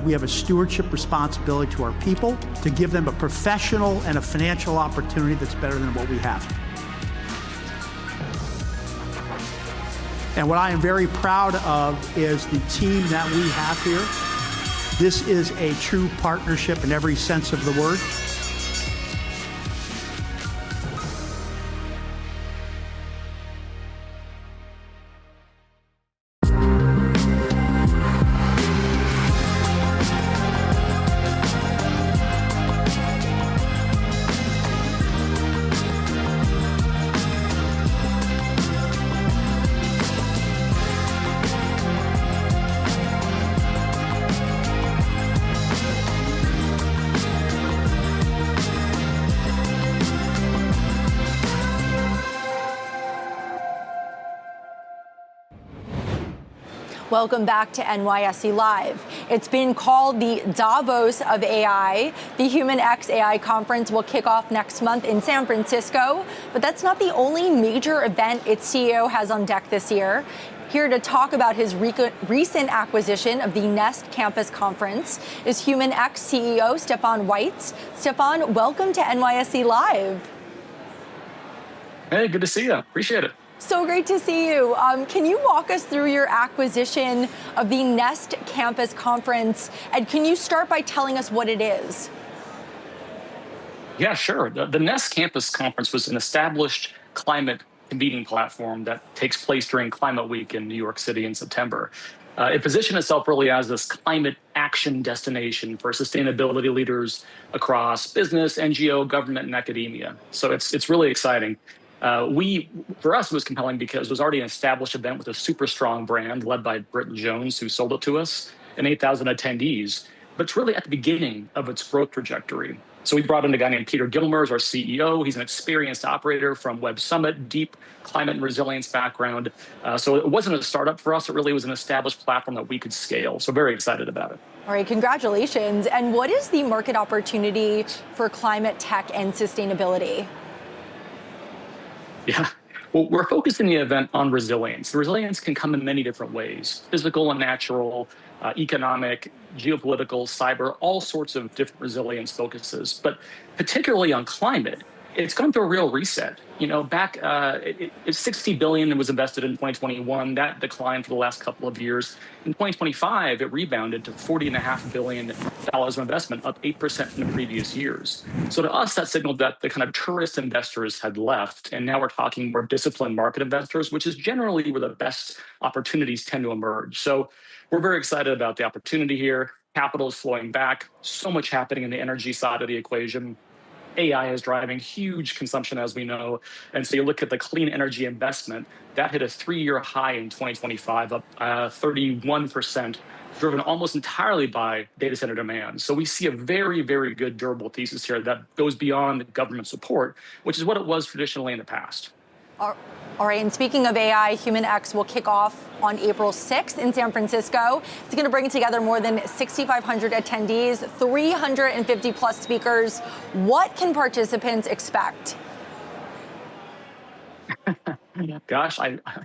We have a stewardship responsibility to our people to give them a professional and a financial opportunity that's better than what we have. And what I am very proud of is the team that we have here. This is a true partnership in every sense of the word. Welcome back to NYSE Live. It's been called the Davos of AI. The HumanX AI conference will kick off next month in San Francisco, but that's not the only major event its CEO has on deck this year. Here to talk about his recent acquisition of the Nest Campus Conference is HumanX CEO Stefan Weitz. Stefan, welcome to NYSE Live. Hey, good to see you. Appreciate it. So great to see you. Can you walk us through your acquisition of the Nest Campus Conference? And can you start by telling us what it is? Yeah, sure. The Nest Campus Conference was an established climate convening platform that takes place during Climate Week in New York City in September. It positioned itself really as this climate action destination for sustainability leaders across business, NGO, government, and academia. So it's really exciting. For us, it was compelling because it was already an established event with a super strong brand led by Britton Jones, who sold it to us, and 8,000 attendees. But it's really at the beginning of its growth trajectory. So we brought in a guy named Peter Gilmer as our CEO. He's an experienced operator from Web Summit, deep climate and resilience background. So it wasn't a startup for us. It really was an established platform that we could scale. So very excited about it. All right, congratulations. And what is the market opportunity for climate tech and sustainability? Yeah, Well, we're focusing the event on resilience. The resilience can come in many different ways: physical and natural, economic, geopolitical, cyber, all sorts of different resilience focuses. But particularly on climate, it's gone through a real reset. You know, back it's 60 billion was invested in 2021. That declined for the last couple of years. In 2025, it rebounded to $40.5 billion of investment, up 8% from the previous years. So to us, that signaled that the kind of tourist investors had left, and now we're talking more disciplined market investors, which is generally where the best opportunities tend to emerge. So we're very excited about the opportunity here. Capital is flowing back. So much happening in the energy side of the equation. AI is driving huge consumption, as we know. And so you look at the clean energy investment, that hit a 3-year high in 2025, up 31%, driven almost entirely by data center demand. So we see a very, very good durable thesis here that goes beyond government support, which is what it was traditionally in the past. All right, and speaking of AI, HumanX will kick off on April 6th in San Francisco. It's going to bring together more than 6,500 attendees, 350 plus speakers. What can participants expect? Gosh,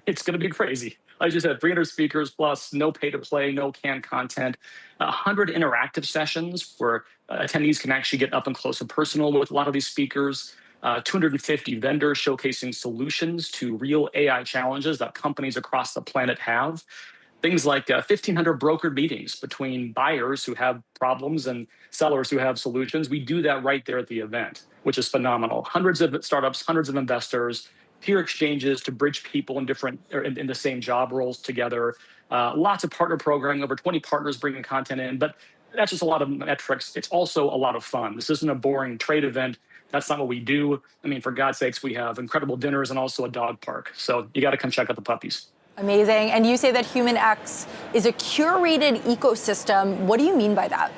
it's going to be crazy. Like you said, 300 speakers plus, no pay to play, no canned content, 100 interactive sessions where attendees can actually get up and close and personal with a lot of these speakers. 250 vendors showcasing solutions to real AI challenges that companies across the planet have. Things like 1,500 brokered meetings between buyers who have problems and sellers who have solutions. We do that right there at the event, which is phenomenal. Hundreds of startups, hundreds of investors, peer exchanges to bridge people in different in the same job roles together. Lots of partner programming, over 20 partners bringing content in, but that's just a lot of metrics. It's also a lot of fun. This isn't a boring trade event. That's not what we do. I mean, for God's sakes, we have incredible dinners and also a dog park. So you got to come check out the puppies. Amazing. And you say that HumanX is a curated ecosystem. What do you mean by that?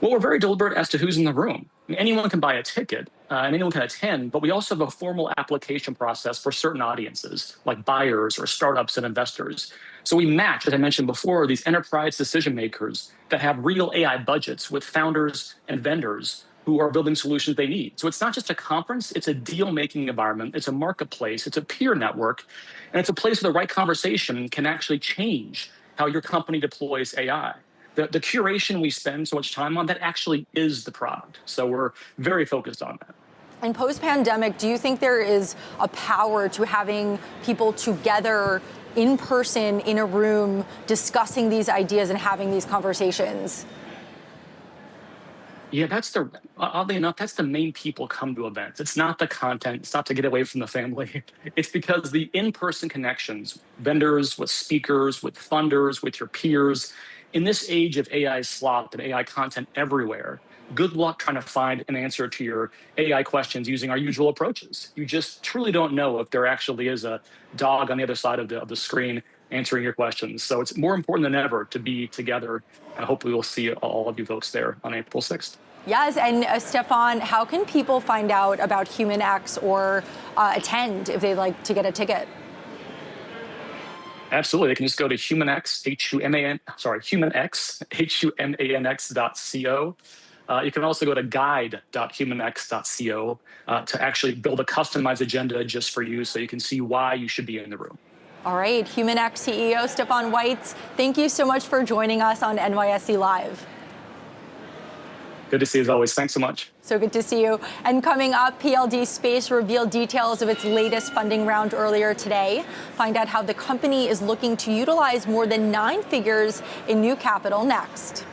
Well, we're very deliberate as to who's in the room. I mean, anyone can buy a ticket and anyone can attend, but we also have a formal application process for certain audiences, like buyers or startups and investors. So we match, as I mentioned before, these enterprise decision makers that have real AI budgets with founders and vendors who are building solutions they need. So it's not just a conference, it's a deal-making environment, it's a marketplace, it's a peer network, and it's a place where the right conversation can actually change how your company deploys AI. The curation we spend so much time on, that actually is the product. So we're very focused on that. And post-pandemic, do you think there is a power to having people together in person, in a room, discussing these ideas and having these conversations? Yeah, oddly enough, that's the main people come to events. It's not the content, it's not to get away from the family. It's because the in-person connections, vendors, with speakers, with funders, with your peers, in this age of AI slop and AI content everywhere, good luck trying to find an answer to your AI questions using our usual approaches. You just truly don't know if there actually is a dog on the other side of the screen answering your questions. So it's more important than ever to be together. And hopefully we'll see all of you folks there on April 6th. Yes, and Stefan, how can people find out about HumanX or attend if they'd like to get a ticket? Absolutely. They can just go to HumanX, HumanX.co. You can also go to guide.humanx.co to actually build a customized agenda just for you so you can see why you should be in the room. All right, HumanX CEO Stefan Weitz, thank you so much for joining us on NYSE Live. Good to see you as always. Thanks so much. So good to see you. And coming up, PLD Space revealed details of its latest funding round earlier today. Find out how the company is looking to utilize more than 9 figures in new capital next.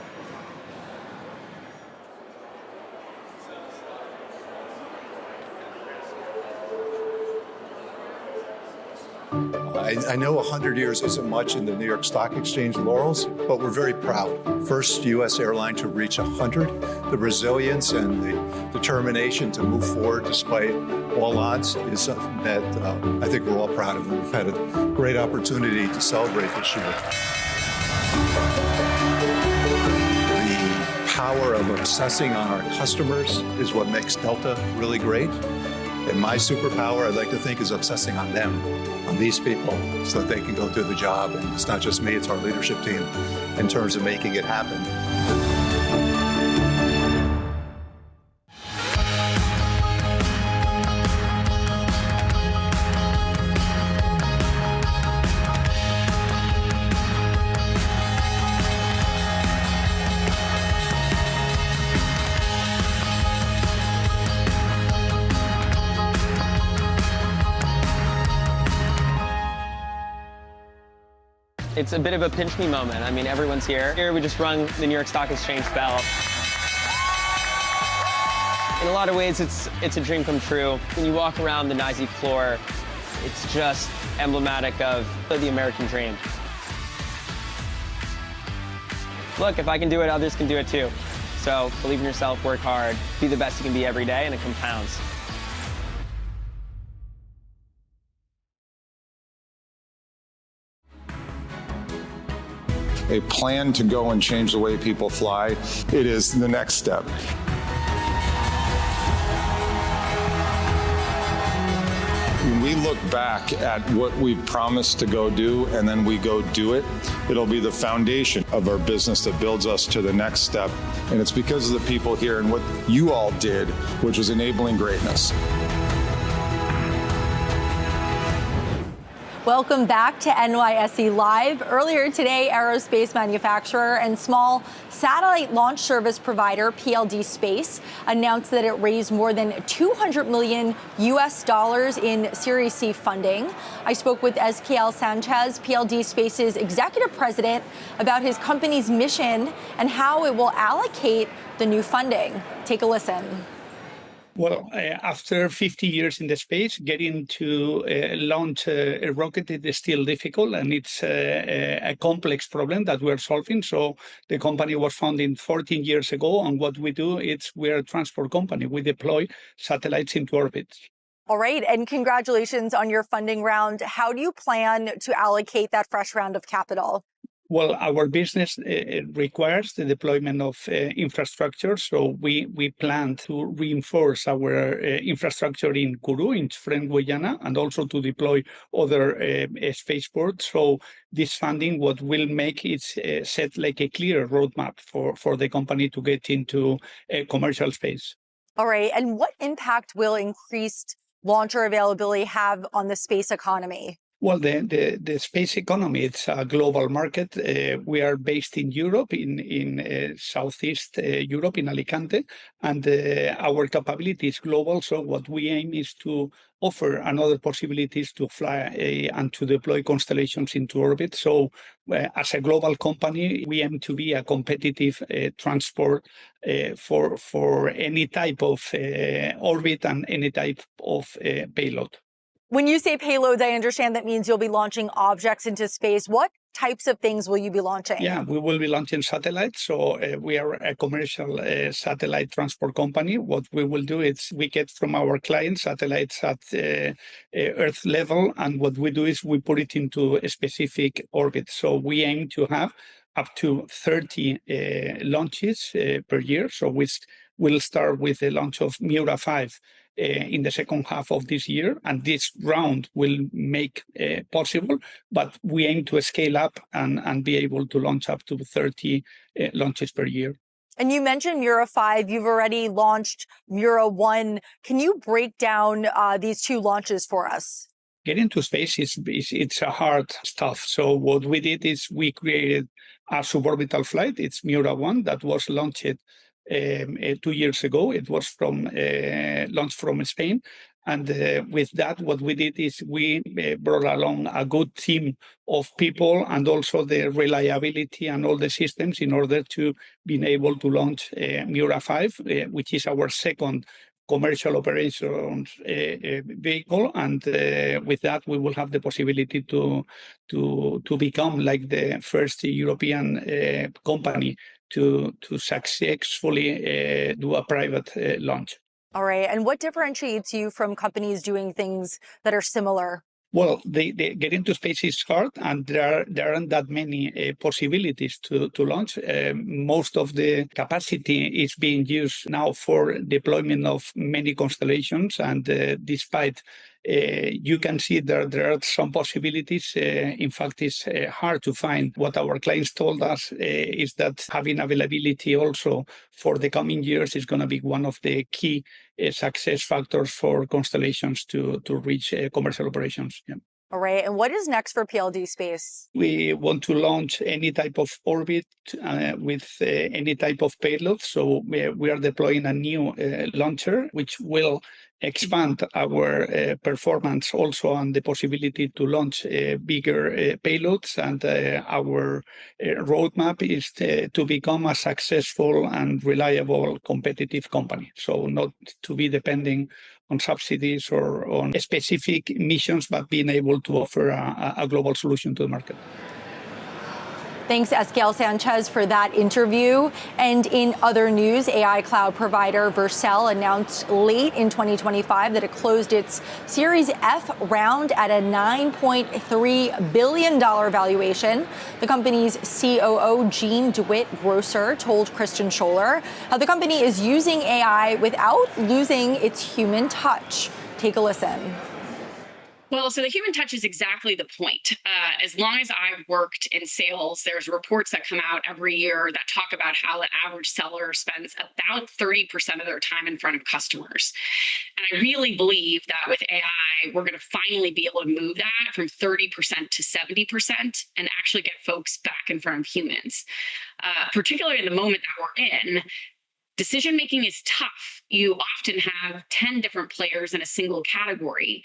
I know 100 years isn't much in the New York Stock Exchange laurels, but we're very proud. First U.S. airline to reach 100. The resilience and the determination to move forward despite all odds is something that I think we're all proud of. We've had a great opportunity to celebrate this year. The power of obsessing on our customers is what makes Delta really great. And my superpower, I'd like to think, is obsessing on them, on these people, so that they can go do the job. And it's not just me, it's our leadership team in terms of making it happen. It's a bit of a pinch me moment. I mean, everyone's here. Here we just rung the New York Stock Exchange bell. In a lot of ways, it's a dream come true. When you walk around the NYSE floor, it's just emblematic of the American dream. Look, if I can do it, others can do it too. So believe in yourself, work hard, be the best you can be every day, and it compounds. A plan to go and change the way people fly, it is the next step. When we look back at what we promised to go do and then we go do it, it'll be the foundation of our business that builds us to the next step. And it's because of the people here and what you all did, which was enabling greatness. Welcome back to NYSE Live. Earlier today, aerospace manufacturer and small satellite launch service provider PLD Space announced that it raised more than $200 million in Series C funding. I spoke with SKL Sanchez, PLD Space's executive president, about his company's mission and how it will allocate the new funding. Take a listen. Well, after 50 years in the space, getting to launch a rocket is still difficult, and it's a complex problem that we're solving. So the company was founded 14 years ago, and what we do is we're a transport company. We deploy satellites into orbit. All right, and congratulations on your funding round. How do you plan to allocate that fresh round of capital? Well, our business requires the deployment of infrastructure, so we plan to reinforce our infrastructure in Kourou, in French Guiana, and also to deploy other spaceports. So this funding, what will make it set like a clear roadmap for the company to get into commercial space. All right, and what impact will increased launcher availability have on the space economy? Well, the space economy, it's a global market. We are based in Europe, in Southeast Europe, in Alicante, and our capability is global. So what we aim is to offer another possibilities to fly and to deploy constellations into orbit. So as a global company, we aim to be a competitive transport for any type of orbit and any type of payload. When you say payloads, I understand that means you'll be launching objects into space. What types of things will you be launching? Yeah, we will be launching satellites. So we are a commercial satellite transport company. What we will do is we get from our clients satellites at Earth level. And what we do is we put it into a specific orbit. So we aim to have up to 30 launches per year. So we'll start with the launch of Miura 5 in the second half of this year, and this round will make possible, but we aim to scale up and be able to launch up to 30 launches per year. And you mentioned Miura 5, you've already launched Miura 1. Can you break down these two launches for us? Getting to space it's a hard stuff. So what we did is we created a suborbital flight. It's Miura 1 that was launched 2 years ago. It was launched from Spain. And with that, what we did is we brought along a good team of people and also the reliability and all the systems in order to be able to launch Miura 5, which is our second commercial operations vehicle, and with that we will have the possibility to become like the first European company to successfully do a private launch. All right, and what differentiates you from companies doing things that are similar? Well, they get into space is hard, and there aren't that many possibilities to launch. Most of the capacity is being used now for deployment of many constellations, and despite you can see there are some possibilities. In fact, it's hard to find. What our clients told us is that having availability also for the coming years is going to be one of the key success factors for constellations to reach commercial operations. Yeah. All right. And what is next for PLD Space? We want to launch any type of orbit with any type of payload. So we are deploying a new launcher, which will expand our performance also on the possibility to launch bigger payloads. And our roadmap is to become a successful and reliable competitive company. So not to be depending on subsidies or on specific missions, but being able to offer a global solution to the market. Thanks, Esquiel Sanchez, for that interview. And in other news, AI cloud provider Vercel announced late in 2025 that it closed its Series F round at a $9.3 billion valuation. The company's COO, Jean DeWitt Grosser, told Christian Scholler how the company is using AI without losing its human touch. Take a listen. Well, so the human touch is exactly the point. As long as I've worked in sales, there's reports that come out every year that talk about how an average seller spends about 30% of their time in front of customers. And I really believe that with AI, we're going to finally be able to move that from 30% to 70% and actually get folks back in front of humans. Particularly in the moment that we're in, decision-making is tough. You often have 10 different players in a single category,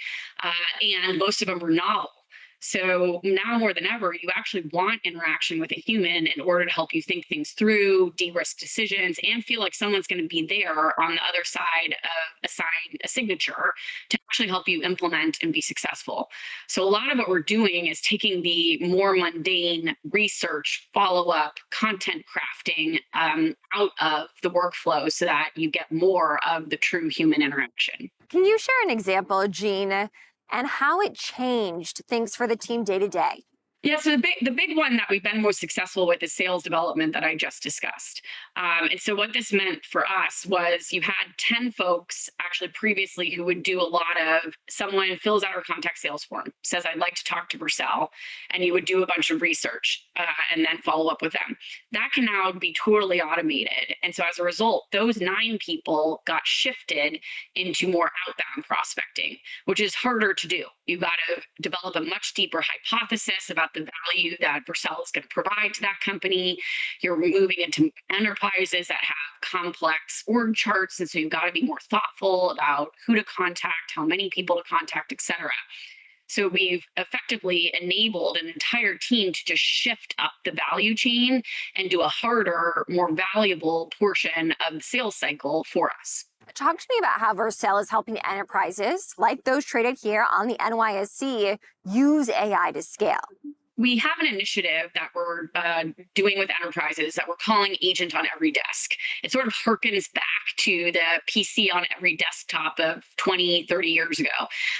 and most of them are novel. So now more than ever, you actually want interaction with a human in order to help you think things through, de-risk decisions, and feel like someone's going to be there on the other side of a signature to actually help you implement and be successful. So a lot of what we're doing is taking the more mundane research, follow-up, content crafting out of the workflow so that you get more of the true human interaction. Can you share an example, Jean, and how it changed things for the team day to day? Yeah, so the big one that we've been most successful with is sales development that I just discussed. And so what this meant for us was you had 10 folks actually previously who would do a lot of, someone fills out our contact sales form, says, I'd like to talk to Vercel, and you would do a bunch of research and then follow up with them. That can now be totally automated. And so as a result, those 9 people got shifted into more outbound prospecting, which is harder to do. You've got to develop a much deeper hypothesis about the value that Vercel is going to provide to that company. You're moving into enterprises that have complex org charts, and so you've got to be more thoughtful about who to contact, how many people to contact, et cetera. So we've effectively enabled an entire team to just shift up the value chain and do a harder, more valuable portion of the sales cycle for us. Talk to me about how Vercel is helping enterprises, like those traded here on the NYSE, use AI to scale. We have an initiative that we're doing with enterprises that we're calling Agent on Every Desk. It sort of harkens back to the PC on every desktop of 20, 30 years ago,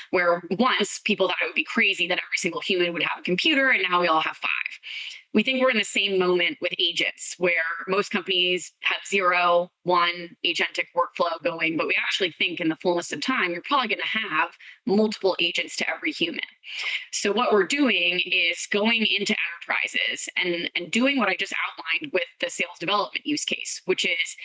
where once people thought it would be crazy that every single human would have a computer, and now we all have 5. We think we're in the same moment with agents, where most companies have 0, 1 agentic workflow going, but we actually think in the fullness of time, you're probably going to have multiple agents to every human. So what we're doing is going into enterprises and doing what I just outlined with the sales development use case, which is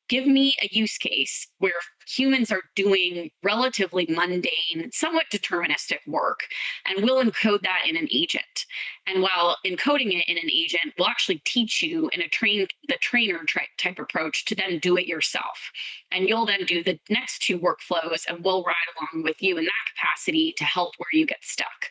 give me a use case where humans are doing relatively mundane, somewhat deterministic work, and we'll encode that in an agent. And while encoding it in an agent, we'll actually teach you in the trainer type approach to then do it yourself. And you'll then do the next 2 workflows, and we'll ride along with you in that capacity to help where you get stuck.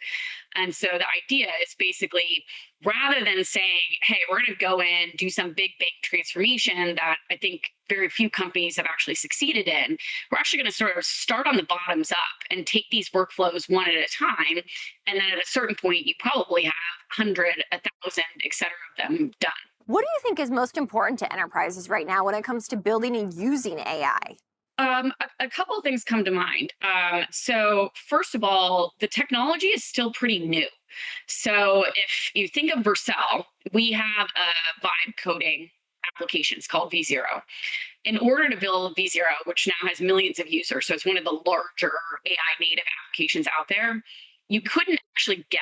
And so the idea is basically, rather than saying, hey, we're going to go in, do some big transformation that I think very few companies have actually succeeded in, we're actually going to sort of start on the bottoms up and take these workflows one at a time. And then at a certain point, you probably have 100, 1,000, et cetera, of them done. What do you think is most important to enterprises right now when it comes to building and using AI? A couple of things come to mind. So first of all, the technology is still pretty new. So if you think of Vercel, we have a vibe coding application. It's called V0. In order to build V0, which now has millions of users, so it's one of the larger AI native applications out there, you couldn't actually get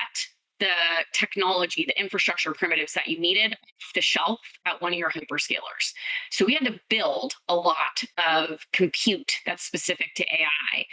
the technology, the infrastructure primitives that you needed off the shelf at one of your hyperscalers. So we had to build a lot of compute that's specific to AI,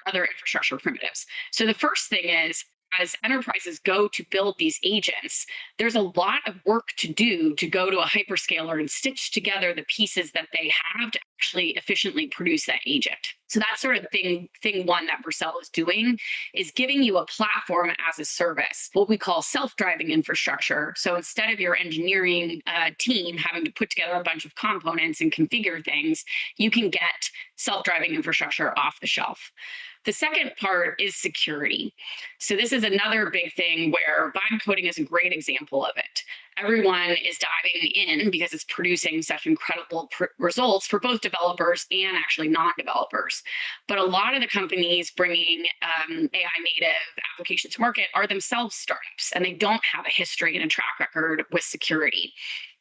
other infrastructure primitives. So the first thing is, as enterprises go to build these agents, there's a lot of work to do to go to a hyperscaler and stitch together the pieces that they have to actually efficiently produce that agent. So that's sort of thing one that Vercel is doing, is giving you a platform as a service, what we call self-driving infrastructure. So instead of your engineering team having to put together a bunch of components and configure things, you can get self-driving infrastructure off the shelf. The second part is security. So this is another big thing where vibe coding is a great example of it. Everyone is diving in because it's producing such incredible results for both developers and actually non-developers. But a lot of the companies bringing AI native applications to market are themselves startups, and they don't have a history and a track record with security.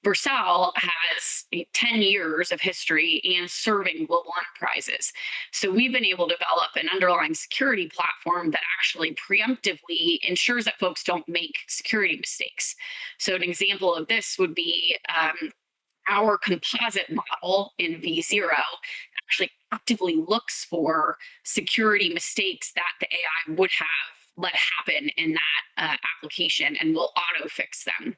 Vercel has 10 years of history and serving global enterprises. So we've been able to develop an underlying security platform that actually preemptively ensures that folks don't make security mistakes. So an example of this would be our composite model in V0 actually actively looks for security mistakes that the AI would have let happen in that application and will auto fix them.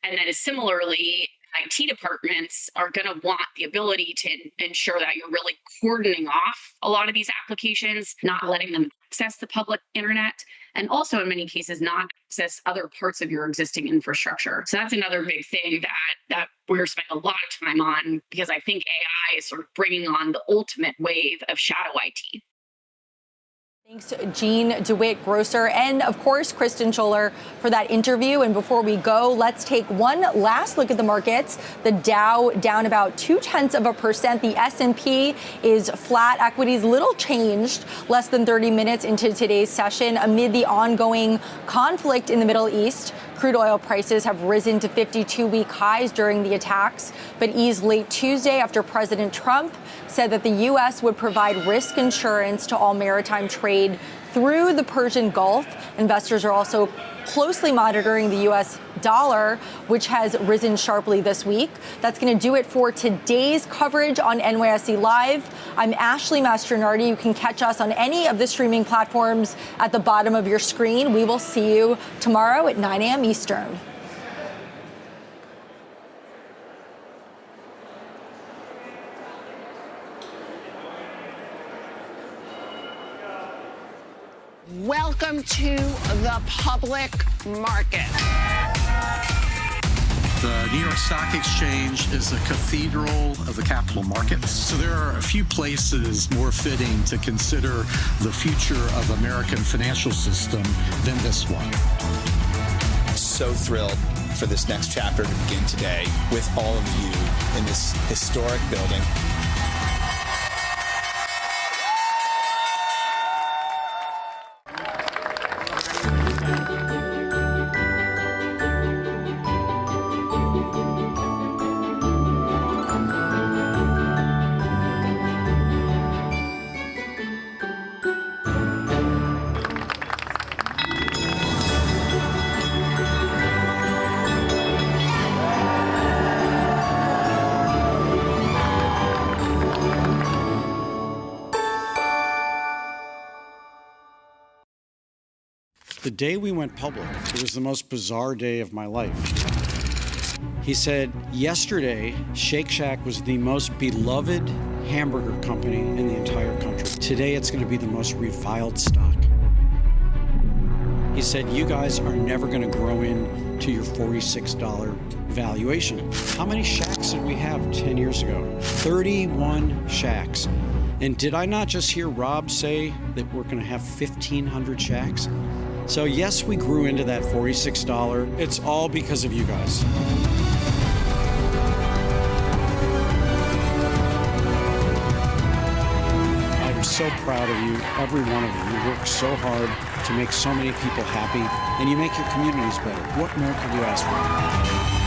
And then similarly, IT departments are going to want the ability to ensure that you're really cordoning off a lot of these applications, not letting them access the public internet, and also in many cases not access other parts of your existing infrastructure. So that's another big thing that we're spending a lot of time on, because I think AI is sort of bringing on the ultimate wave of shadow IT. Thanks, Jean DeWitt Grosser, and of course, Kristen Scholler for that interview. And before we go, let's take one last look at the markets. The Dow down about 0.2%. The S&P is flat. Equities little changed less than 30 minutes into today's session amid the ongoing conflict in the Middle East. Crude oil prices have risen to 52-week highs during the attacks, but eased late Tuesday after President Trump said that the U.S. would provide risk insurance to all maritime trade through the Persian Gulf. Investors are also closely monitoring the U.S. dollar, which has risen sharply this week. That's going to do it for today's coverage on NYSE Live. I'm Ashley Mastronardi. You can catch us on any of the streaming platforms at the bottom of your screen. We will see you tomorrow at 9 a.m. Eastern. Welcome to the public market. The New York Stock Exchange is a cathedral of the capital markets. So there are a few places more fitting to consider the future of American financial system than this one. So thrilled for this next chapter to begin today with all of you in this historic building. The day we went public, it was the most bizarre day of my life. He said, yesterday, Shake Shack was the most beloved hamburger company in the entire country. Today, it's going to be the most reviled stock. He said, you guys are never going to grow into your $46 valuation. How many Shacks did we have 10 years ago? 31 Shacks. And did I not just hear Rob say that we're going to have 1,500 Shacks? So yes, we grew into that $46. It's all because of you guys. I'm so proud of you, every one of you. You work so hard to make so many people happy, and you make your communities better. What more could you ask for?